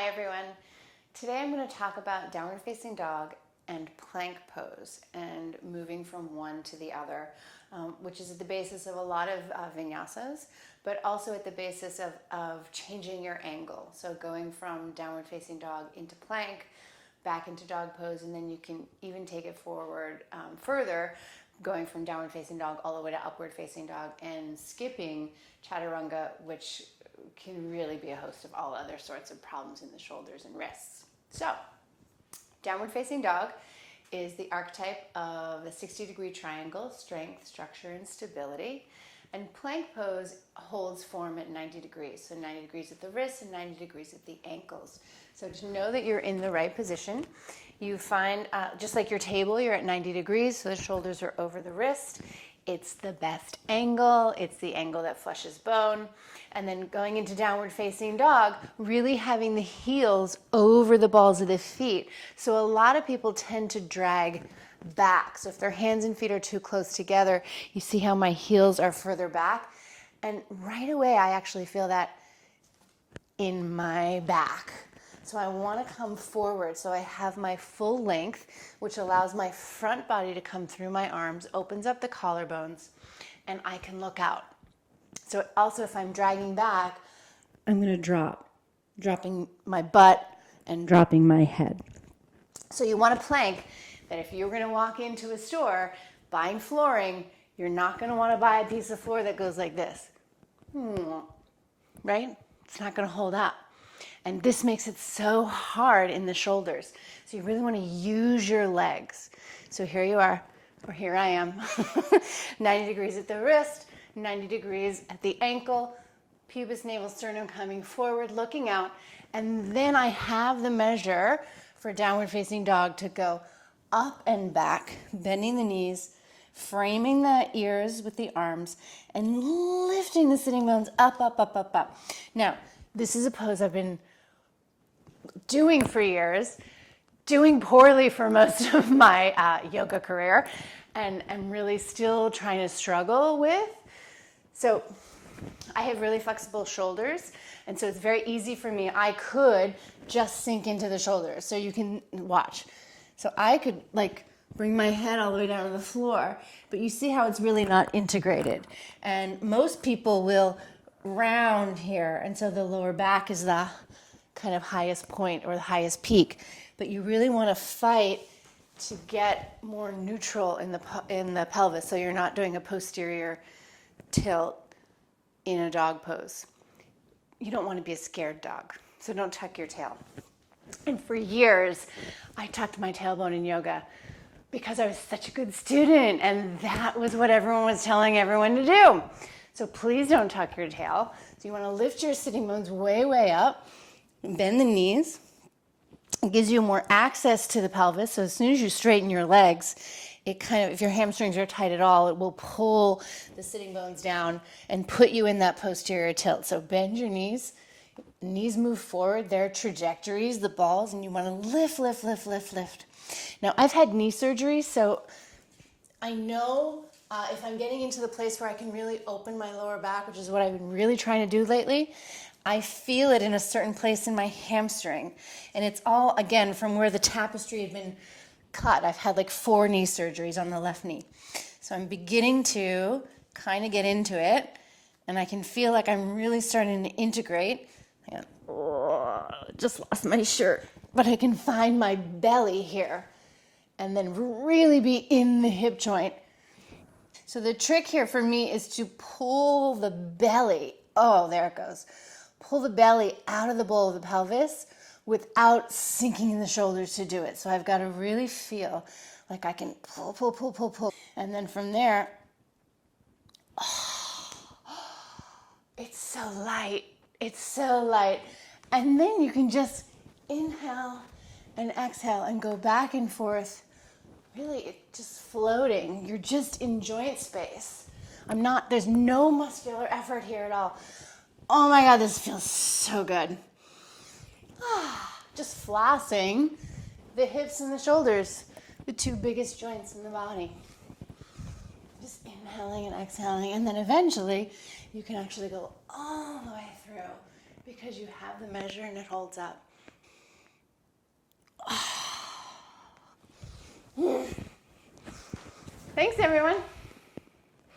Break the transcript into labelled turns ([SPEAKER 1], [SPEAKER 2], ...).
[SPEAKER 1] Hi everyone. Today I'm going to talk about downward facing dog and plank pose and moving from one to the other, which is at the basis of a lot of vinyasas, but also at the basis of changing your angle. So going from downward facing dog into plank, back into dog pose, and then you can even take it forward further, going from downward facing dog all the way to upward facing dog and skipping chaturanga, which can really be a host of all other sorts of problems in the shoulders and wrists. So, downward facing dog is the archetype of a 60-degree triangle, strength, structure, and stability. And plank pose holds form at 90 degrees. So 90 degrees at the wrists and 90 degrees at the ankles. So to know that you're in the right position, you find, just like your table, you're at 90 degrees, so the shoulders are over the wrist. It's the best angle. It's the angle that flushes bone. And then going into downward facing dog, really having the heels over the balls of the feet. So a lot of people tend to drag back. So if their hands and feet are too close together, you see how my heels are further back. And right away, I actually feel that in my back. So I want to come forward so I have my full length, which allows my front body to come through my arms, opens up the collarbones, and I can look out. So also if I'm dragging back, I'm going to dropping my butt and dropping my head. So you want a plank that if you're going to walk into a store buying flooring, you're not going to want to buy a piece of floor that goes like this. Right? It's not going to hold up. And this makes it so hard in the shoulders. So you really want to use your legs. So here you are, or here I am, 90 degrees at the wrist, 90 degrees at the ankle, pubis, navel, sternum coming forward, looking out. And then I have the measure for downward facing dog to go up and back, bending the knees, framing the ears with the arms, and lifting the sitting bones up, up, up, up, up. Now, this is a pose I've been doing for years, doing poorly for most of my yoga career, and I'm really still trying to struggle with. So I have really flexible shoulders, and so it's very easy for me. I could just sink into the shoulders, so you can watch. So I could bring my head all the way down to the floor, but you see how it's really not integrated. And most people will round here, and so the lower back is the kind of highest point or the highest peak. But you really want to fight to get more neutral in the pelvis, so you're not doing a posterior tilt in a dog pose. You don't want to be a scared dog, so don't tuck your tail. And for years, I tucked my tailbone in yoga because I was such a good student, and that was what everyone was telling everyone to do. So please don't tuck your tail. So you want to lift your sitting bones way, way up, bend the knees. It gives you more access to the pelvis. So as soon as you straighten your legs, if your hamstrings are tight at all, it will pull the sitting bones down and put you in that posterior tilt. So bend your knees move forward, their trajectories, the balls, and you want to lift, lift, lift, lift, lift. Now, I've had knee surgery, so I know if I'm getting into the place where I can really open my lower back, which is what I've been really trying to do lately, I feel it in a certain place in my hamstring. And it's all, again, from where the tapestry had been cut. I've had 4 knee surgeries on the left knee. So I'm beginning to kind of get into it, and I can feel like I'm really starting to integrate. Just lost my shirt. But I can find my belly here and then really be in the hip joint. So the trick here for me is to pull the belly. Oh, there it goes. Pull the belly out of the bowl of the pelvis without sinking in the shoulders to do it. So I've got to really feel like I can pull, pull, pull, pull, pull. And then from there, it's so light. It's so light. And then you can just inhale and exhale and go back and forth. Really, it's just floating. You're just in joint space. There's no muscular effort here at all. Oh my God, this feels so good. Just flossing the hips and the shoulders, the 2 biggest joints in the body. Just inhaling and exhaling, and then eventually you can actually go all the way through because you have the measure and it holds up. Thanks, everyone.